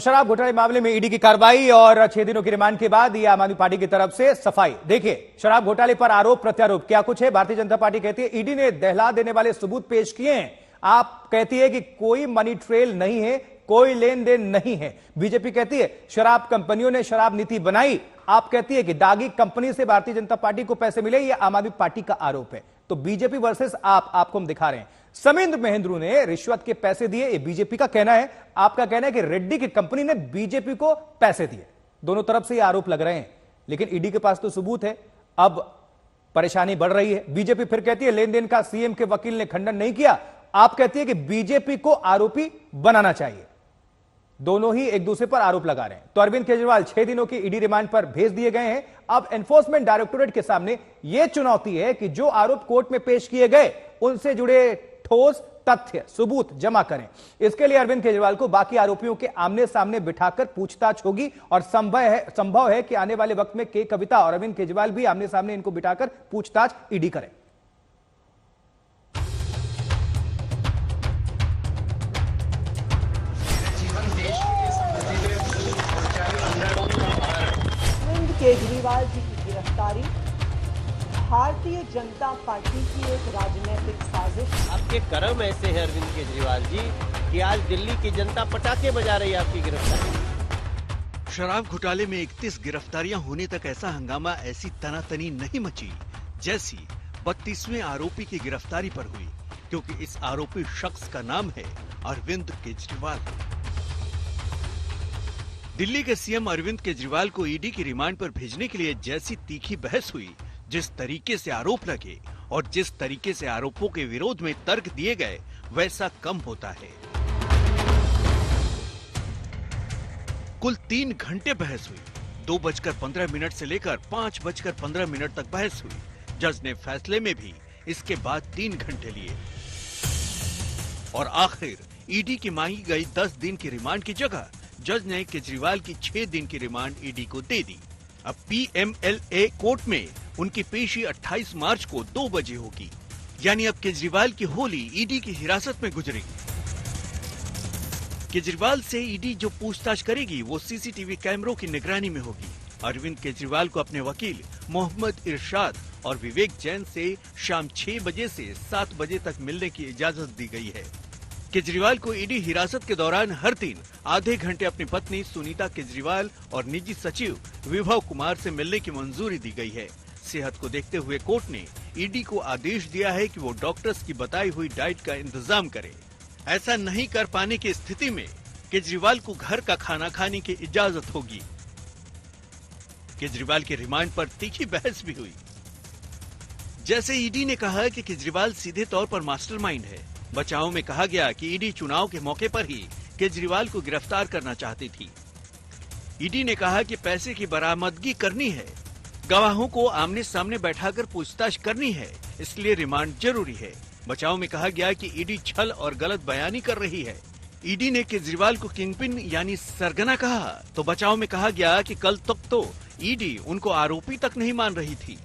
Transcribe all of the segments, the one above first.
शराब घोटाले मामले में ईडी की कार्रवाई और 6 दिनों की रिमांड के बाद ये आम आदमी पार्टी की तरफ से सफाई। देखिए, शराब घोटाले पर आरोप प्रत्यारोप क्या कुछ है। भारतीय जनता पार्टी कहती है ईडी ने दहला देने वाले सबूत पेश किए हैं। आप कहती है कि कोई मनी ट्रेल नहीं है, कोई लेन देन नहीं है। बीजेपी कहती है शराब कंपनियों ने शराब नीति बनाई। आप कहती है कि दागी कंपनी से भारतीय जनता पार्टी को पैसे मिले, यह आम आदमी पार्टी का आरोप है। तो बीजेपी वर्सेस आपको हम दिखा रहे हैं। समिंद्र महेंद्रू ने रिश्वत के पैसे दिए, ये बीजेपी का कहना है। आपका कहना है कि रेड्डी की कंपनी ने बीजेपी को पैसे दिए। दोनों तरफ से ये आरोप लग रहे हैं, लेकिन ईडी के पास तो सबूत है। अब परेशानी बढ़ रही है। बीजेपी फिर कहती है लेन देन का सीएम के वकील ने खंडन नहीं किया। आप कहती है कि बीजेपी को आरोपी बनाना चाहिए। दोनों ही एक दूसरे पर आरोप लगा रहे हैं। तो अरविंद केजरीवाल 6 दिनों की ईडी रिमांड पर भेज दिए गए हैं। अब एनफोर्समेंट डायरेक्टोरेट के सामने यह चुनौती है कि जो आरोप कोर्ट में पेश किए गए उनसे जुड़े ठोस तथ्य सबूत जमा करें। इसके लिए अरविंद केजरीवाल को बाकी आरोपियों के आमने सामने बिठाकर पूछताछ होगी और संभव है कि आने वाले वक्त में के कविता और अरविंद केजरीवाल भी आमने सामने इनको बिठाकर पूछताछ ईडी करें। अरविंद केजरीवाल जी की गिरफ्तारी भारतीय जनता पार्टी की एक राजनीतिक साजिश। आपके कर्म ऐसे हैं अरविंद केजरीवाल जी कि आज दिल्ली की जनता पटाखे बजा रही है आपकी गिरफ्तारी। शराब घोटाले में 31 गिरफ्तारियां होने तक ऐसा हंगामा, ऐसी तनातनी नहीं मची जैसी 32वें आरोपी की गिरफ्तारी पर हुई, क्योंकि इस आरोपी शख्स का नाम है अरविंद केजरीवाल। दिल्ली के सीएम अरविंद केजरीवाल को ईडी की रिमांड पर भेजने के लिए जैसी तीखी बहस हुई, जिस तरीके से आरोप लगे और जिस तरीके से आरोपों के विरोध में तर्क दिए गए, वैसा कम होता है। कुल 3 घंटे बहस हुई। 2:15 से लेकर 5:15 तक बहस हुई। जज ने फैसले में भी इसके बाद 3 घंटे लिए और आखिर ईडी की मांगी गई 10 दिन की रिमांड की जगह जज ने केजरीवाल की 6 दिन की रिमांड ईडी को दे दी। अब पीएमएलए कोर्ट में उनकी पेशी 28 मार्च को 2 बजे होगी, यानी अब केजरीवाल की होली ईडी की हिरासत में गुजरेगी। केजरीवाल से ईडी जो पूछताछ करेगी वो सीसीटीवी कैमरों की निगरानी में होगी। अरविंद केजरीवाल को अपने वकील मोहम्मद इरशाद और विवेक जैन से शाम 6 बजे से 7 बजे तक मिलने की इजाजत दी गई है। केजरीवाल को ईडी हिरासत के दौरान हर दिन आधे घंटे अपनी पत्नी सुनीता केजरीवाल और निजी सचिव विभव कुमार से मिलने की मंजूरी दी गई है। सेहत को देखते हुए कोर्ट ने ईडी को आदेश दिया है कि वो डॉक्टर्स की बताई हुई डाइट का इंतजाम करे। ऐसा नहीं कर पाने की स्थिति में केजरीवाल को घर का खाना खाने की इजाजत होगी। केजरीवाल के रिमांड पर तीखी बहस भी हुई। जैसे ईडी ने कहा कि केजरीवाल सीधे तौर पर मास्टरमाइंड है। बचाव में कहा गया कि ईडी चुनाव के मौके पर ही केजरीवाल को गिरफ्तार करना चाहती थी। ईडी ने कहा कि पैसे की बरामदगी करनी है, गवाहों को आमने सामने बैठाकर पूछताछ करनी है, इसलिए रिमांड जरूरी है। बचाव में कहा गया कि ईडी छल और गलत बयानी कर रही है। ईडी ने केजरीवाल को किंगपिन यानी सरगना कहा तो बचाव में कहा गया कि कल तक तो ईडी उनको आरोपी तक नहीं मान रही थी।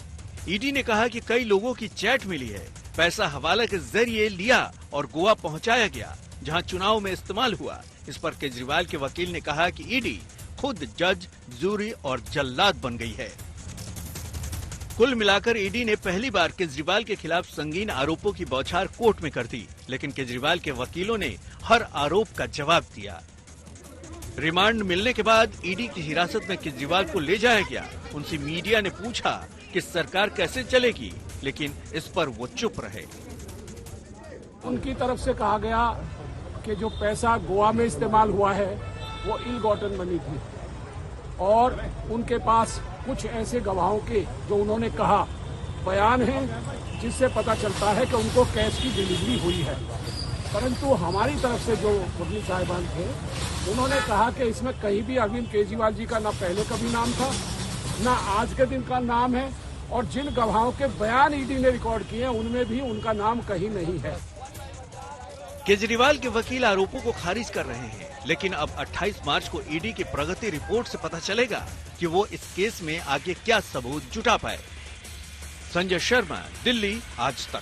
ईडी ने कहा कि कई लोगों की चैट मिली है, पैसा हवाला के जरिए लिया और गोवा पहुंचाया गया, जहां चुनाव में इस्तेमाल हुआ। इस पर केजरीवाल के वकील ने कहा कि ईडी खुद जज, जूरी और जल्लाद बन गई है। कुल मिलाकर ईडी ने पहली बार केजरीवाल के खिलाफ संगीन आरोपों की बौछार कोर्ट में कर दी, लेकिन केजरीवाल के वकीलों ने हर आरोप का जवाब दिया। रिमांड मिलने के बाद ईडी की हिरासत में केजरीवाल को ले जाया गया। उनसे मीडिया ने पूछा कि सरकार कैसे चलेगी, लेकिन इस पर वो चुप रहे। उनकी तरफ से कहा गया कि जो पैसा गोवा में इस्तेमाल हुआ है वो इल गॉटन मनी थी और उनके पास कुछ ऐसे गवाहों के जो उन्होंने कहा बयान हैं, जिससे पता चलता है कि उनको कैश की डिलीवरी हुई है। परंतु हमारी तरफ से जो मुरली साहिबान थे, उन्होंने कहा कि इसमें कहीं भी अरविंद केजरीवाल जी का ना पहले कभी नाम था, ना आज के दिन का नाम है, और जिन गवाहों के बयान ईडी ने रिकॉर्ड किए हैं उनमें भी उनका नाम कहीं नहीं है। केजरीवाल के वकील आरोपों को खारिज कर रहे हैं, लेकिन अब 28 मार्च को ईडी की प्रगति रिपोर्ट से पता चलेगा कि वो इस केस में आगे क्या सबूत जुटा पाए। संजय शर्मा, दिल्ली, आज तक।